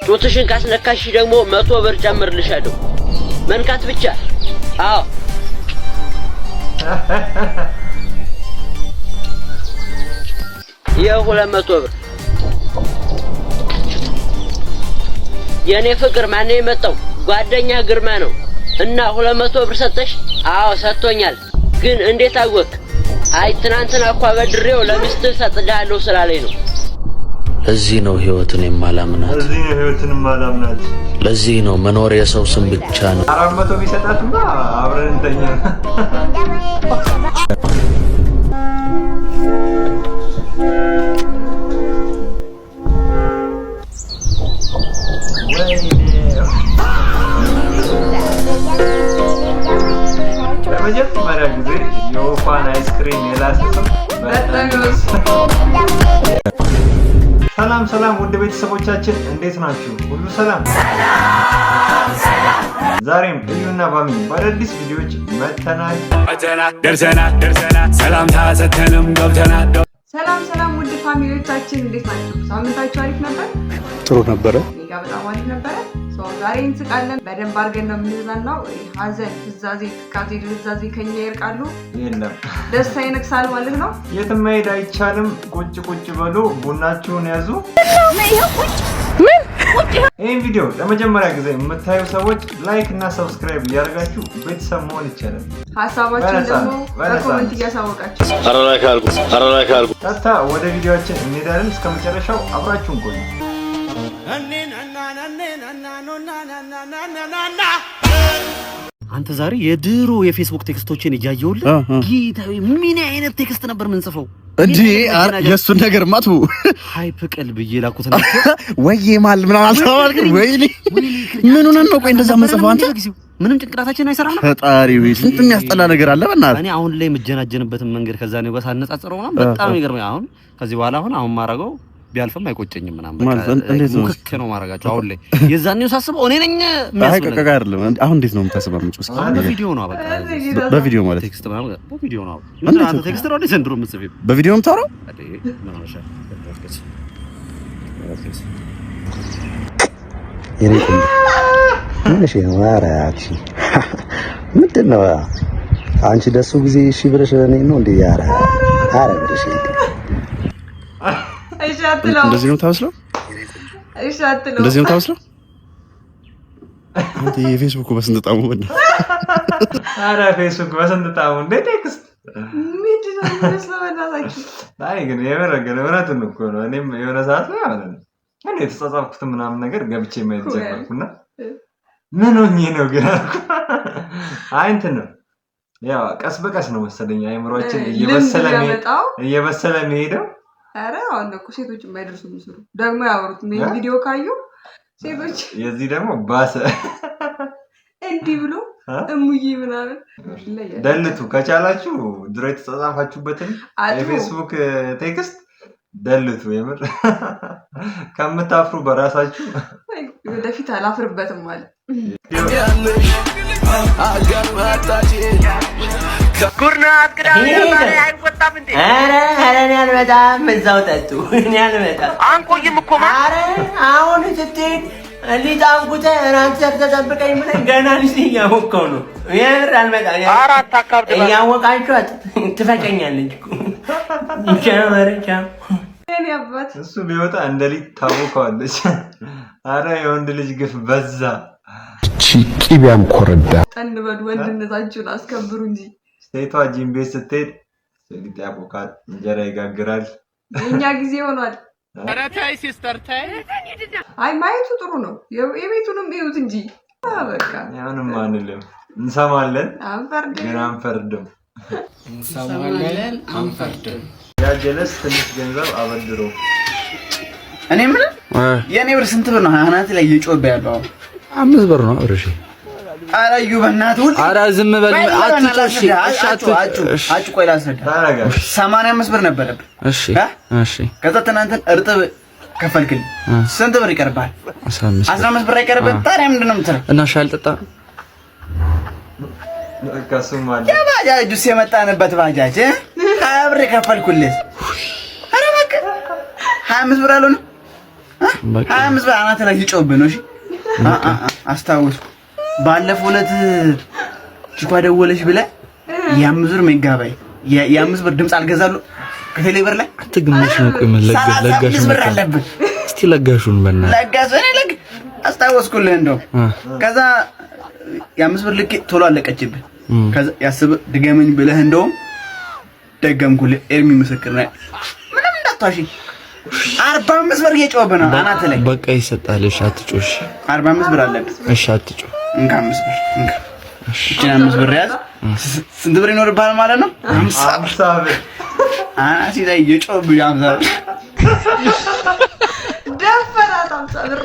ጡትሽን ካስነካሽ ደግሞ 100 ብር ጨምርልሻለሁ። መንካት ብቻ። አዎ የ200 ብር የኔ ፍቅር ማን ነው የመጣው? ጓደኛ ግርማ ነው እና 200 ብር ሰጠሽ? አዎ ሰጥቶኛል። ግን እንዴት አወቅ? አይ ትናንትና እኮ በድሬው ለሚስት ሰጥልሃለሁ ስላለኝ ነው። ለዚህ ነው ህይወትን የማላምናት። ለዚህ ነው መኖር የሰው ስም ብቻ ነው። 400 ቢሰጣትማ አብረን እንተኛ። ለመጀመሪያ ጊዜ የወፋን አይስክሪም የላሰሰው ሰላም ውድ ቤተሰቦቻችን እንዴት ናችሁ? ሁሉ ሰላም? ዛሬም እዩና ባሚ በአዳዲስ ቪዲዮዎች መተናል። ደርሰናል ሰላም ታሰተንም ገብተናል። ሰላም ውድ ፋሚሊዎቻችን እንዴት ናችሁ? ሳምንታችሁ አሪፍ ነበር? ጥሩ ነበረ። እኔጋ በጣም አሪፍ ነበረ። ዛሬ እንስቃለን። በደንብ አድርገን ነው የምንዝናናው። ሀዘን፣ ፍዛዜ፣ ትካዜ፣ ድንዛዜ ከኛ ይርቃሉ። የለም ደስታ ይነግሳል ማለት ነው። የትም መሄድ አይቻልም። ቁጭ በሉ፣ ቡናችሁን ያዙ። ይህን ቪዲዮ ለመጀመሪያ ጊዜ የምታዩ ሰዎች ላይክ እና ሰብስክራይብ እያደረጋችሁ ቤተሰብ መሆን ይቻላል። ሀሳባችን ደግሞ በኮሜንት እያሳወቃችሁ ቀጥታ ወደ ቪዲዮአችን እንሄዳለን። እስከ መጨረሻው አብራችሁን ቆዩ። አንተ ዛሬ የድሮ የፌስቡክ ቴክስቶችን እያየሁልህ ጌታዬ ምን አይነት ቴክስት ነበር ምንጽፈው እንዴ? የሱን ነገር ማቱ ሃይፕ ቀልብ እየላኩት ነው ወይ ማል ምን አልተባልክ ወይ ምን ሆነን ነው? ቆይ እንደዛ መጽፈው አንተ ምንም ጭንቅላታችን አይሰራ ነው። ፈጣሪ ወይ ስንት የሚያስጠላ ነገር አለ። በእናትህ እኔ አሁን ላይ የምጀናጀንበትን መንገድ ከዛ ነው ጋር ሳነጻጽረው ምናምን በጣም ይገርማል። አሁን ከዚህ በኋላ አሁን ማረጋው ቢያልፍም አይቆጨኝም ምናምን ሙክክ ነው ማረጋቸው። አሁን ላይ የዛኔው ሳስበው እኔ ነኝ የሚያስቀቀቅ አይደለም። አሁን እንዴት ነው የምታስበው? ምንጭስ በቪዲዮ ነው በቃ በቪዲዮ ማለት ቴክስት ማለት በቪዲዮ ነው። አንተ ቴክስት ነው እንዴ ዘንድሮ የምትጽፊው? በቪዲዮ የምታወራው የኔ ቆንጆ ምንሽ ነው? ኧረ አንቺ ምንድን ነው አንቺ ደሱ ጊዜ እሺ ብለሽ እኔ ነው እንዴ? ኧረ ብለሽ እንደዚህ ነው ታስለው? እንደዚህ ነው ታስለው? አንተ የፌስቡክ በስንት ጣሙ ወደ አረ ፌስቡክ በስንት ጣሙ እንደ ቴክስት ምንድን ነው ስለበናታችሁ? አይ ግን የምረቱን እኮ ነው። እኔም የሆነ ሰዓት ላይ ማለት ነው እኔ የተጻጻፍኩት ምናምን ነገር ገብቼ ማየት ጀመርኩና ምን ሆኜ ነው ግን አይ እንትን ነው ያው ቀስ በቀስ ነው መሰለኝ አይምሮአችን እየበሰለ የሚሄደው። አረ አሁን እኮ ሴቶች የማይደርሱ ምስሉ ደግሞ ያወሩት ቪዲዮ ካዩ ሴቶች የዚህ ደግሞ ባሰ እንዲህ ብሎ እሙዬ ምናምን ደልቱ ከቻላችሁ ድሮ የተጻጻፋችሁበትን የፌስቡክ ቴክስት ደልቱ። የምር ከምታፍሩ በራሳችሁ ወደፊት አላፍርበትም ማለት ጉርናት ቅዳሜ አይወጣም እንዴ? አረ እኔ አልመጣም። እዛው ጠጡ። እኔ አልመጣም። አንቆይም እኮ አሁን ስትሄድ ሊጣንኩት ራንተ ተጠብቀኝ ምን ገና ልጅ እያወቀው ነው። የምር አልመጣም። አራት አካብደ እያወቃችኋት ትፈቀኛለች እኮ ቻመረቻ እኔ አባት እሱ ቢወጣ እንደሊት ታውቀዋለች። አረ የወንድ ልጅ ግፍ በዛ። ቂቢያም ኮረዳ ጠንበዱ ወንድነታችሁን አስከብሩ እንጂ ሴቷ ጂም ቤት ስትሄድ ሊጥ ያቦካል፣ እንጀራ ይጋግራል። የኛ ጊዜ ሆኗል። ኧረ ተይ ሲስተር ተይ። አይ ማየቱ ጥሩ ነው። የቤቱንም ይዩት እንጂ በቃ ያንንም አንልም። እንሰማለን ግን አንፈርድም። ያ ጀለስ ትንሽ ገንዘብ አበድሮ እኔ ምን የኔ ብር ስንት ብር ነው? አናት ላይ እየጮኸ ያለው 5 ብር ነው አብረሽ። አራዩ በእናትህ ሁሉ ኧረ ዝም በል አትጮሽ። አጭ ቆይ ላስረዳ። 85 ብር ነበረብህ። እሺ ከዛ ትናንትን እርጥብ ከፈልክልኝ። ስንት ብር ይቀርባል? 15 ብር አይቀርብም። ታዲያ ምንድን ነው የምትለው? እና ሻይ አልጠጣ ከሱም አለ የባጃጅ ጁስ የመጣንበት ባጃጅ 20 ብር ከፈልኩልህ። ኧረ በቃ 25 ብር አልሆነም። 25 ብር አናት ላይ ይጮብህ ነው። እሺ አስታውስ። ባለፈው ዕለት ቺኳ ደወለሽ ብለህ የ5 ብር ሜጋባይ የ5 ብር ድምጽ አልገዛሉ ከቴሌ ብር ላይ አትግምሽ ነው። ቆይ ምን ለጋሽ ነው? እስቲ ለጋሹን በእናትህ ለጋሽ እኔ ለግ አስታውስኩልህ እንደው ከዛ የ5 ብር ልክ ቶሎ አለቀችብህ። ከዛ ያስብ ድገመኝ ብለህ እንደው ደገምኩልህ። ኤርሚ ምስክር ነው። ምንም እንዳታሺ 45 ብር እየጮህብህ ነው አናት ላይ። በቃ ይሰጣል። እሺ አትጮሽ። 45 ብር አለብህ። እሺ አትጮህ። እንካ 5 ብር እንካ። እሺ 5 ብር ያዝ። ስንት ብር ይኖርብሃል ማለት ነው? 50 ብር አናት ላይ እየጮህብህ 50 ብር ደፈራት 50 ብር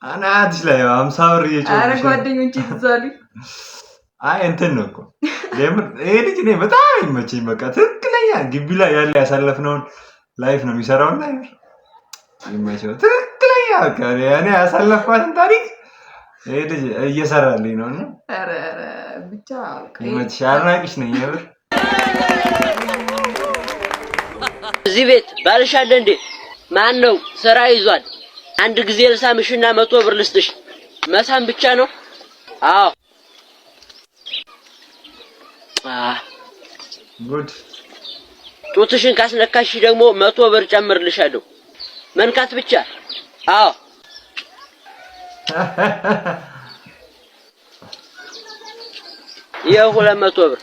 አናትሽ ላይ 50 ብር እየጮህብሽ። ኧረ ጓደኞቼ ትዛሉ። አይ እንትን ነው እኮ ለምን ይሄ ልጅ እኔ በጣም ይመቸኝ። በቃ ትክክለኛ ግቢ ላይ ያለ ያሳለፍነውን ላይፍ ነው የሚሰራውና ይመቸው። ትክክለኛ በቃ እኔ ያሳለፍኳትን ታሪክ ይሄ ልጅ እየሰራልኝ ነውና ኧረ ብቻ ይመችሽ። አድናቂሽ ነኝ የምር። እዚህ ቤት ባልሽ አለ እንዴ? ማን ነው? ስራ ይዟል። አንድ ጊዜ ልሳምሽና 100 ብር ልስጥሽ። መሳም ብቻ ነው? አዎ ጉድ። ጡትሽን ካስነካሽ ደግሞ 100 ብር ጨምርልሻለሁ። መንካት ብቻ። አዎ ይኸው 200 ብር።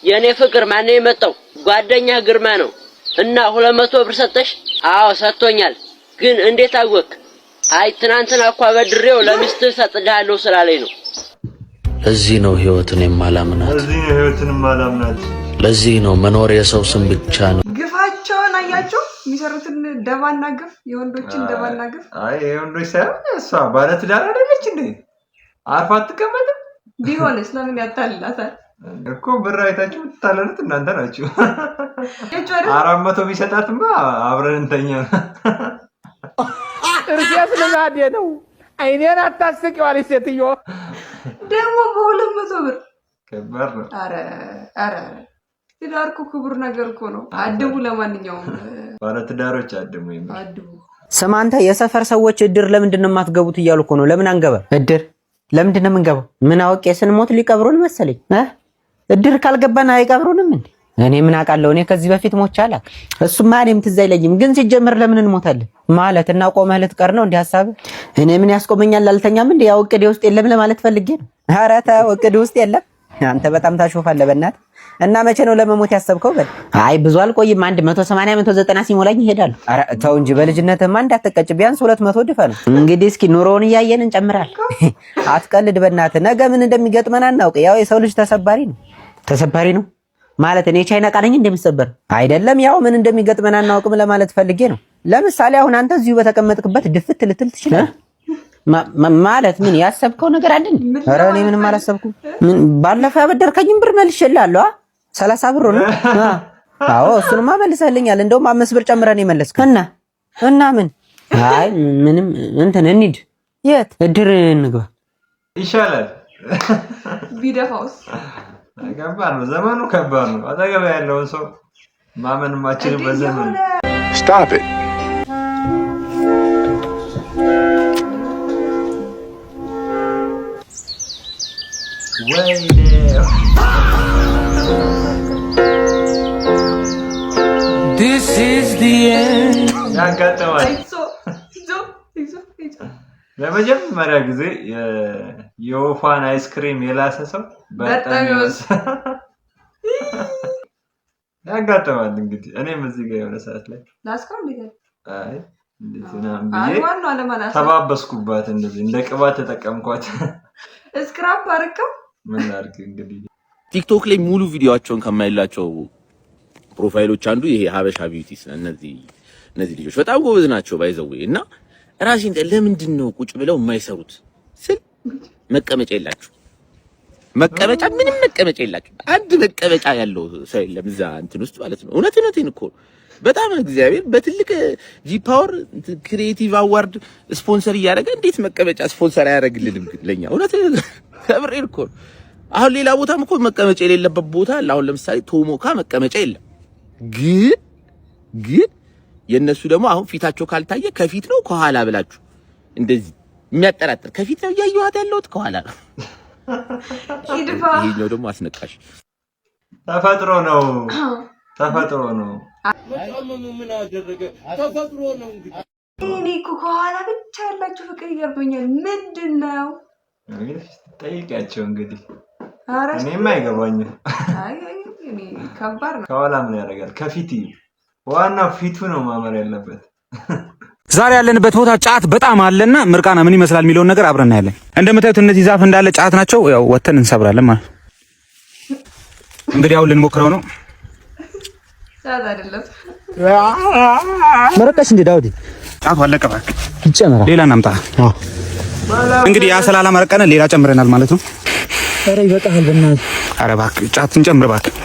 የኔ ፍቅር ማን ነው የመጣው? ጓደኛ ግርማ ነው እና 200 ብር ሰጠሽ? አዎ ሰጥቶኛል። ግን እንዴት አወቅ? አይ ትናንትና እኮ በድሬው ለሚስትህ ሰጥልሃለሁ ስላለኝ ነው። ለዚህ ነው ህይወትን የማላምናት። ለዚህ ነው መኖር የሰው ስም ብቻ ነው። ግፋቸውን አያቸው የሚሰሩትን ደባና ግፍ፣ የወንዶችን ደባና ግፍ። አይ የወንዶች ሳይሆን እሷ ባለትዳር አይደለች እንዴ? አርፋ አትቀመጥም? ቢሆንስ ለምን ያታልላታል እኮ? ብር አይታችሁ የምትታለሉት እናንተ ናችሁ። 400 ቢሰጣትማ አብረን እንተኛ። እርሴት ልማዴ ነው። አይኔን አታስቂው አለች ሴትዮ። ደግሞ በ200 ብር ከባድ ነው። ኧረ ትዳር እኮ ክቡር ነገር እኮ ነው። አድቡ። ለማንኛውም ባለትዳሮች አድቡ። አድቡ። ስማ አንተ የሰፈር ሰዎች እድር ለምንድን ነው የማትገቡት እያሉ እኮ ነው። ለምን አንገባ? እድር ለምንድን ነው የምንገባው? ምን አውቄ ስንሞት ሊቀብሩን መሰለኝ። እድር ካልገባን አይቀብሩንም እንዴ? እኔ ምን አውቃለሁ? እኔ ከዚህ በፊት ሞቼ አላውቅም። እሱማ እኔም ትዝ አይለኝም። ግን ሲጀምር ለምን እንሞታለን ማለት እና ቆመህ ልትቀር ነው እንዴ ሐሳብ? እኔ ምን ያስቆመኛል? አልተኛም እንዴ? ያው እቅዴ ውስጥ የለም ለማለት ፈልጌ ነው። ኧረ ተው እቅዴ ውስጥ የለም። አንተ በጣም ታሾፋለህ በእናትህ። እና መቼ ነው ለመሞት ያሰብከው? በል አይ ብዙ አልቆይም። 180 190 ሲሞላኝ እሄዳለሁ። ኧረ ተው እንጂ በልጅነትህማ እንዳትቀጭ። ቢያንስ 200 ድፈ ነው እንግዲህ። እስኪ ኑሮውን እያየን እንጨምራለን። አትቀልድ በእናትህ። ነገ ምን እንደሚገጥመን አናውቅ። ያው የሰው ልጅ ተሰባሪ ነው። ተሰባሪ ነው ማለት እኔ ቻይና ቃለኝ እንደምሰበር አይደለም። ያው ምን እንደሚገጥመን አናውቅም ለማለት ፈልጌ ነው። ለምሳሌ አሁን አንተ እዚሁ በተቀመጥክበት ድፍት ልትል ትችላለህ ማለት ምን ያሰብከው ነገር አለ? ኧረ እኔ ምንም አላሰብኩም። ምን ባለፈው ያበደርከኝን ብር መልሼልሃለሁ። 30 ብር ነው። አዎ እሱንማ መልሰህልኛል። እንደውም 5 ብር ጨምረን የመለስከው እና ምን? አይ ምንም እንትን እንሂድ። የት እድር እንግባ ይሻላል። ቢደፋውስ? ከባድ ነው ዘመኑ፣ ከባድ ነው። አጠገብ ያለውን ሰው ማመን ማችልበት ዘመን። Stop it. This is the end. ያጋጠማል። ለመጀመሪያ ጊዜ የወፋን አይስክሪም የላሰ ሰው በጣም ያጋጠማል። እንግዲህ እኔም እዚህ ጋር የሆነ ሰዓት ላይ ላስካው አይ ተባበስኩባት። እንደዚህ እንደ ቅባት ተጠቀምኳት። እስክራፕ አረከው ምን ላድርግ እንግዲህ። ቲክቶክ ላይ ሙሉ ቪዲዮአቸውን ከማይላቸው ፕሮፋይሎች አንዱ ይሄ ሀበሻ ቢዩቲስ። እነዚህ ልጆች በጣም ጎበዝ ናቸው ባይዘው እና ራሴን ለምንድን ነው ቁጭ ብለው የማይሰሩት ስል መቀመጫ የላችሁ። መቀመጫ ምንም መቀመጫ የላችሁ። አንድ መቀመጫ ያለው ሰው የለም እዛ እንትን ውስጥ ማለት ነው። እውነቴን እኮ በጣም እግዚአብሔር በትልቅ ጂ ፓወር ክሪኤቲቭ አዋርድ ስፖንሰር እያደረገ እንዴት መቀመጫ ስፖንሰር አያደርግልንም ለኛ? እውነቴን ከብሬን እኮ አሁን ሌላ ቦታም እኮ መቀመጫ የሌለበት ቦታ አለ። አሁን ለምሳሌ ቶሞካ መቀመጫ የለም። ግን የነሱ ደግሞ አሁን ፊታቸው ካልታየ ከፊት ነው ከኋላ ብላችሁ እንደዚህ የሚያጠራጥር ከፊት ነው ያያዩት ያለውት ከኋላ ነው። ይሄኛው ደግሞ አስነቃሽ ተፈጥሮ ነው። ምን አደረገ? ተፈጥሮ ነው እንግዲህ። እኔ እኮ ከኋላ ብቻ ያላችሁ ፍቅር ይገርመኛል። ምንድነው? ጠይቂያቸው እንግዲህ። ኧረ እኔም አይገባኝም። እኔ ከባድ ነው። ከኋላ ምን ያደርጋል? ከፊት ዋናው ፊቱ ነው ማመር ያለበት። ዛሬ ያለንበት ቦታ ጫት በጣም አለና ምርቃና ምን ይመስላል የሚለውን ነገር አብረን እናያለን። እንደምታዩት እነዚህ ዛፍ እንዳለ ጫት ናቸው። ያው ወተን እንሰብራለን ማለት እንግዲህ አሁን ልንሞክረው ነው። ጫት አይደለም መረቀሽ እንደ ዳውዲ ጫቱ አለቀ። እባክህ ይጨምራል። ሌላ እናምጣ። እንግዲህ ያ ሰላላ መረቀነ ሌላ ጨምረናል ማለት ነው። ኧረ ይበቃል በእናትህ። ኧረ እባክህ ጫት እንጨምር እባክህ።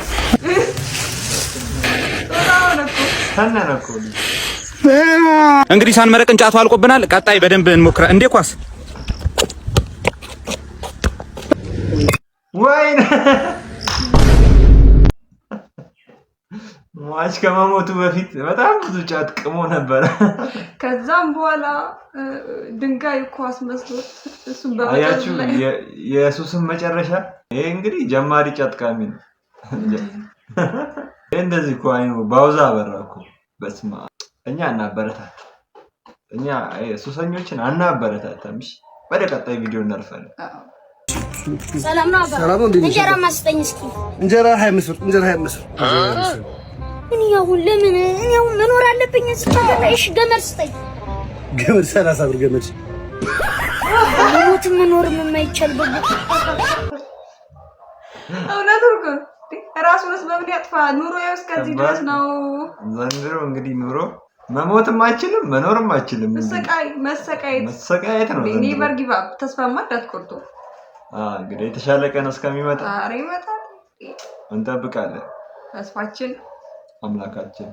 እንግዲህ ሳንመረቅን ጫቱ አልቆብናል። ቀጣይ በደንብ እንሞክራ እንዴ ኳስ ወይኔ ሟች ከመሞቱ በፊት በጣም ብዙ ጫት ቅሞ ነበር። ከዛም በኋላ ድንጋይ ኳስ መስሎት እሱን አያችሁ የኢየሱስን መጨረሻ። ይሄ እንግዲህ ጀማሪ ጫት ቃሚ ነው። እንደዚህ እኮ አይኑ ባውዛ አበራኩ። በስማ እኛ እናበረታታ። እኛ ሱሰኞችን አናበረታታም። እሺ ወደ ቀጣይ ቪዲዮ እናልፋለን። ሰላም ነው አባ። እንጀራ ማስጠኝ እስኪ። እንጀራ 25 ብር፣ እንጀራ 25 ብር። እኔ አሁን መኖር አለብኝ እዚህ ሀገር ላይ። እሺ ገመድ ስጠኝ። ገመድ 30 ብር ገመድ። ሞት መኖርም የማይቻል እውነት እኮ ራሱንስ በምን ያጥፋ? ኑሮ እስከዚህ ድረስ ነው ዘንድሮ። እንግዲህ ኑሮ መሞትም አይችልም መኖርም አይችልም። መሰቃየት ነው። እኔ በርጊባ ተስፋማ እንዳትቆርጡ። እንግዲህ የተሻለ ቀን እስከሚመጣ ኧረ ይመጣል እንጠብቃለን። ተስፋችን አምላካችን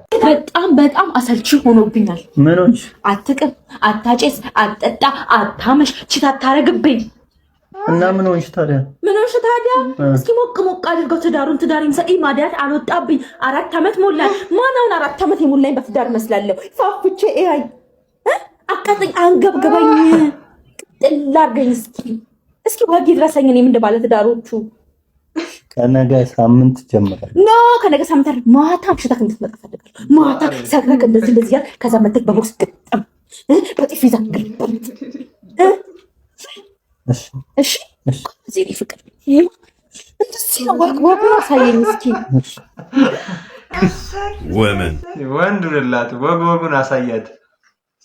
በጣም አሰልቺ ሆኖብኛል። ምኖች አትቅም፣ አታጨስ፣ አትጠጣ፣ አታመሽ፣ ቺት አታረግብኝ እና ምኖች ታዲያ እስኪ ሞቅ አድርገው ትዳሬን ሰኢ ማዲያት አልወጣብኝ 4 ዓመት ሞላኝ። ማናውን 4 ዓመት የሞላኝ በትዳር መስላለሁ። ፋፍቼ አይ አቃጥኝ አንገብግበኝ ቅጥል አድርገኝ እስኪ ወግ ይድረሰኝ። እኔም እንደ ባለ ትዳሮቹ ከነገ ሳምንት ጀምራል። ከነገ ሳምንት ማታ አምሽተህ እንድትመጣ ፈልጋለሁ። ማታ ሰክረህ እንደዚህ ያል ከዛ መተክ በቦክስ ግጥም በጥፊ ዘግልበል። እሺ እዚህ ፍቅር እንደዚህ ነው። ወግ አሳየኝ እስኪ። ወንድ ልላት ወጉን አሳያት።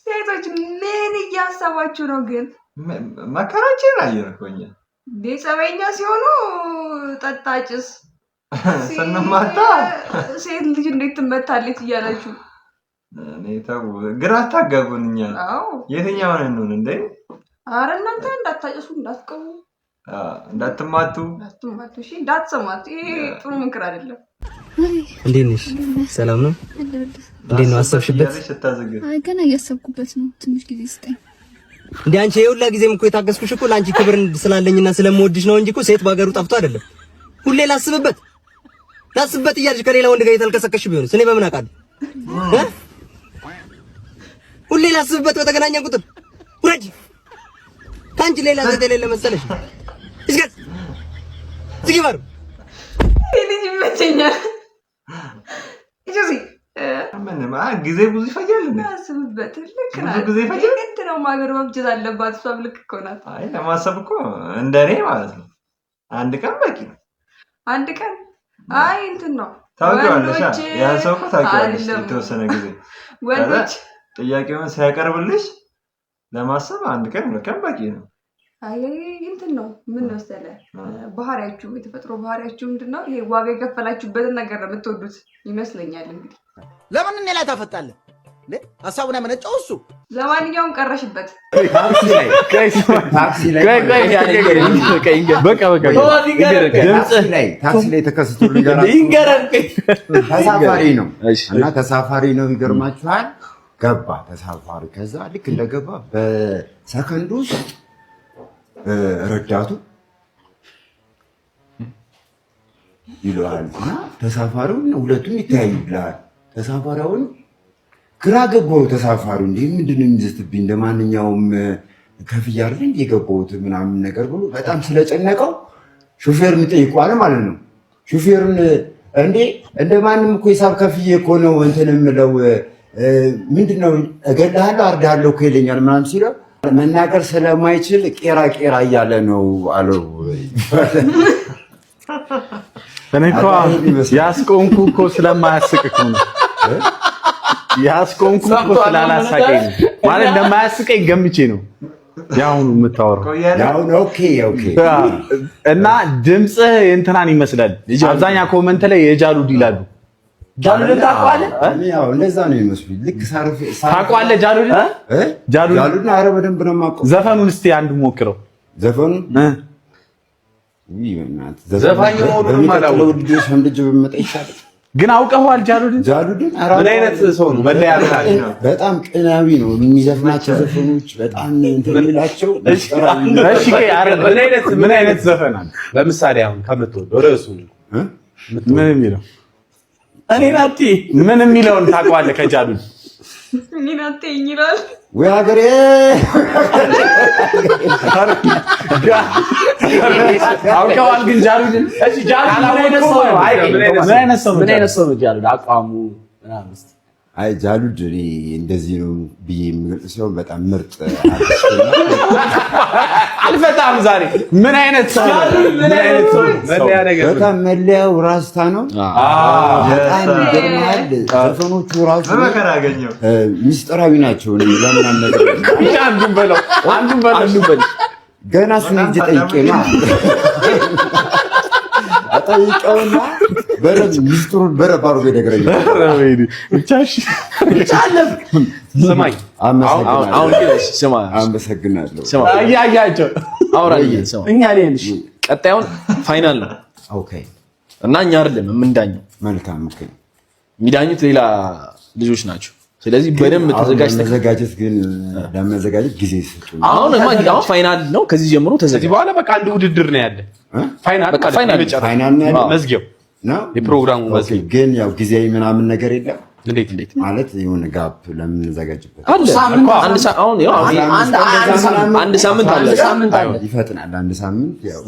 ሴቶች ምን እያሰባችሁ ነው ግን? መከራችን አየርኩኝ። ጸበኛ ሲሆኑ ጠጣጭስ ስንማታ ሴት ልጅ እንዴት ትመታለች እያላችሁ እኔ ተው ግራ አታጋቡን። እኛ የትኛውን እንሆን እንዴ? ኧረ እናንተ እንዳታጨሱ፣ እንዳትቀሙ፣ እንዳትማቱ፣ እሺ እንዳትሰማቱ። ይሄ ጥሩ ምክር አይደለም። እንዴት ነሽ? ሰላም ነው? እንዴት ነው? አሰብሽበት? አይ ገና እያሰብኩበት ነው። ትንሽ ጊዜ ስጠኝ። እንዴ አንቺ የሁላ ጊዜም እኮ የታገስኩሽ እኮ ለአንቺ ክብር ስላለኝና ስለምወድሽ ነው እንጂ እኮ ሴት ባገሩ ጠፍቶ አይደለም። ሁሌ ላስብበት እያልሽ ከሌላ ወንድ ጋር የተልከሰከሽ ቢሆንስ እኔ በምን አውቃለሁ? ሁሌ ላስብበት በተገናኘን ቁጥር ውረጅ። ካንቺ ሌላ ሴት የሌለ መሰለሽ? እስከት ዝጊባሩ ልጅ ይመቸኛል። ምንም ጊዜ ብዙ ይፈጃል። አስብበት። ልክ ብዙ ጊዜ ይፈጃል። እንትን ነው ማገር መብጀት አለባት። እሷም ልክ እኮ ናት። አይ ለማሰብ እኮ እንደኔ ማለት ነው አንድ ቀን በቂ ነው። አንድ ቀን አይ እንትን ነው ታውቂዋለሽ። ያን ሰው እኮ ታውቂዋለሽ። የተወሰነ ጊዜ ወንዶች ጥያቄውን ሲያቀርብልሽ ለማሰብ አንድ ቀን በቂ ነው። አይ እንትን ነው ምን መሰለህ ባህሪያችሁ፣ የተፈጥሮ ባህሪያችሁ ምንድነው? ይሄ ዋጋ የከፈላችሁበትን ነገር ነው የምትወዱት ይመስለኛል። እንግዲህ ለምን እኔ ላይ ታፈጣለህ? ሀሳቡን ያመነጨው እሱ። ለማንኛውም ቀረሽበት። ታክሲ ላይ ተከስቶ ተሳፋሪ ነው እና ተሳፋሪ ነው። ይገርማችኋል። ገባ ተሳፋሪ። ከዛ ልክ እንደገባ በሰከንድ ውስጥ ረዳቱ ይለዋልና ተሳፋሪው ሁለቱም ይተያዩልሃል። ተሳፋሪውን ግራ ገባው። ተሳፋሪው እንዴ ምንድነው የሚዘትብኝ እንደማንኛውም ከፍያ አይደል እንዴ የገባሁት ምናምን ነገር ብሎ በጣም ስለጨነቀው ሹፌሩን ጠይቋል ማለት ነው። ሹፌሩን እንዴ እንደማንም እኮ ሂሳብ ከፍዬ እኮ ነው እንትን የምለው ምንድነው እገልሃለሁ አርዳለሁ እኮ ይለኛል ምናምን ሲለው መናገር ስለማይችል ቄራ ቄራ እያለ ነው አለው። እኔ እኮ ያስቆምኩ እኮ ስለማያስቅክ ነው። ያስቆምኩ እኮ ስላላሳቀኝ ነው ማለት እንደማያስቀኝ ገምቼ ነው ያሁኑ የምታወራው። ያሁኑ ኦኬ እና ድምፅህ እንትናን ይመስላል። አብዛኛው ኮመንት ላይ የጃሉድ ይላሉ። ጃሉድ ታውቀዋለህ? ያው እንደዛ ነው የሚመስሉኝ። ልክ ሳርፍ ታውቀዋለህ ጃሉድ? ጃሉድ ኧረ በደንብ ነው የማውቀው። ዘፈኑን እስቲ አንዱ ሞክረው። ዘፈኑን ዘፋኝ ሆኖ ማለት ልጆች ወንድጅ በመጣ ይሻላል። ግን አውቀዋል ጃሉድን? ጃሉድን ምን አይነት ሰው ነው? መለያ በጣም ቅናዊ ነው የሚዘፍናቸው ዘፈኖች በጣም እንትንላቸው። እሺ ምን አይነት ዘፈን አለ? ለምሳሌ አሁን ከምትወደው ርዕሱ ምን የሚለው እኔ ናቲ ምን የሚለውን ታውቀዋለህ? ከጃሉድ እኔ ናቲ ይላል ወይ ሀገሬ አውቀዋል። ግን ጃሉድን እሺ ጃሉድ ምን አይነት ሰው ነው ጃሉድ? አቋሙ ምናምን አይ ጃሉድ እንደዚህ ነው ብዬ የምገልጽ ሲሆን በጣም ምርጥ አልፈታም ዛሬ። ምን አይነት ሰው በጣም መለያው ራስታ ነው። በጣም ይገርማል። ዘፈኖቹ ራሱ ሚስጥራዊ ናቸው። ለምን ነገር አንዱን በለው ገና እሱን እንጂ ጠይቄ ነው አጠይቀውና በረድ ሚስጥሩን በረባሩ በደግረኝ ብቻሽ ቻለም ሰማይ አሁን ግን ስማ አመሰግናለሁ። ስማ አያያቸው አውራኝ ስማ እኛ ለንሽ ቀጣዩን ፋይናል ነው። ኦኬ እና እኛ አይደለም የምንዳኘው። መልካም ኦኬ የሚዳኙት ሌላ ልጆች ናቸው። ስለዚህ በደንብ ተዘጋጀት። ግን ለመዘጋጀት ጊዜ ይሰጡ። አሁን ፋይናል ነው። ከዚህ ጀምሮ ተዘጋጅ። በኋላ በቃ አንድ ውድድር ነው ያለ። ፋይናል በቃ ፋይናል ነው መዝጊያው ነው የፕሮግራሙ መዝጊያው። ግን ያው ጊዜያዊ ምናምን ነገር የለም። እንዴት ማለት የሆነ ጋፕ ለምንዘጋጅበት አንድ ሳምንት አለ። ይፈጥናል። አንድ ሳምንት ያው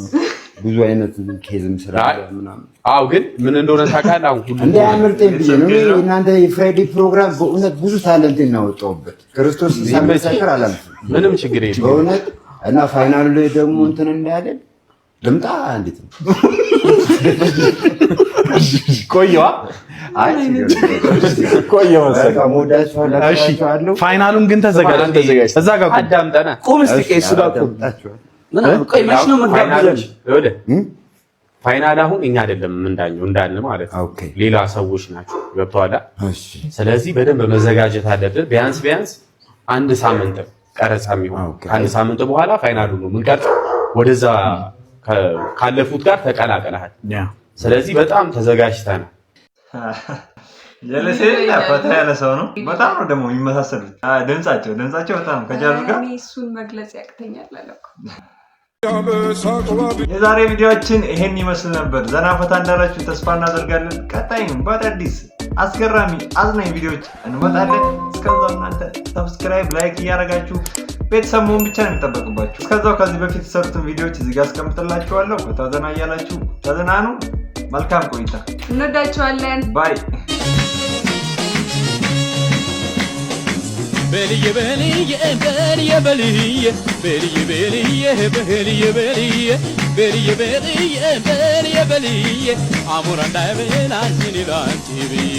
ብዙ አይነት ኬዝም ስላለ ምናምን። አዎ ግን ምን እንደሆነ ታውቃለህ? አሁን ሁሉ እንደ አምልጤን ብዬ ነው እናንተ የፍራይዴ ፕሮግራም በእውነት ብዙ ታለንት እናወጣውበት ክርስቶስ ሳይመሰክር አላልኩም። ምንም ችግር የለም በእውነት እና ፋይናሉ ላይ ደግሞ እንትን እንዳያለን ልምጣ። እንዴት ነው ቆየዋ? አይ ቆየዋ እሺ ፋይናሉን ግን ተዘጋጅ። እዛ ጋር አዳምጠና ቁም እስቲ ከእሱ ጋር ቁም። ቆይ ማሽ ነው መጋብዘን ፋይናል አሁን እኛ አይደለም እንዳኘው እንዳለ ማለት ነው። ሌላ ሰዎች ናቸው። ገብቷል? እሺ ስለዚህ በደንብ መዘጋጀት አለብን። ቢያንስ አንድ ሳምንት ቀረጻ የሚሆን አንድ ሳምንት በኋላ ፋይናሉ ነው የምንቀርጸው። ወደዛ ካለፉት ጋር ተቀላቀለሃል። ስለዚህ በጣም ተዘጋጅተናል። ጀለሴ ፈታ ያለ ሰው ነው። በጣም ነው ደግሞ የሚመሳሰሉት። ድምጻቸው በጣም ከጃሉድ ጋር እሱን መግለጽ ያቅተኛል አለኩ። የዛሬ ቪዲዮአችን ይሄን ይመስል ነበር። ዘና ፈታ እንዳላችሁ ተስፋ እናደርጋለን። ቀጣይም በአዳዲስ አስገራሚ አዝናኝ ቪዲዮዎች እንመጣለን። እስከዛው እናንተ ሰብስክራይብ፣ ላይክ እያደረጋችሁ ቤተሰብ መሆን ብቻ ነው የሚጠበቅባችሁ። እስከዛው ከዚህ በፊት የተሰሩትን ቪዲዮዎች እዚህ ጋር አስቀምጥላችኋለሁ። ፈታ እያላችሁ ተዝናኑ። መልካም ቆይታ። እንወዳችኋለን። ባይ በልዬ አሞራ እንዳይበላኝ ላንቺ ብዬ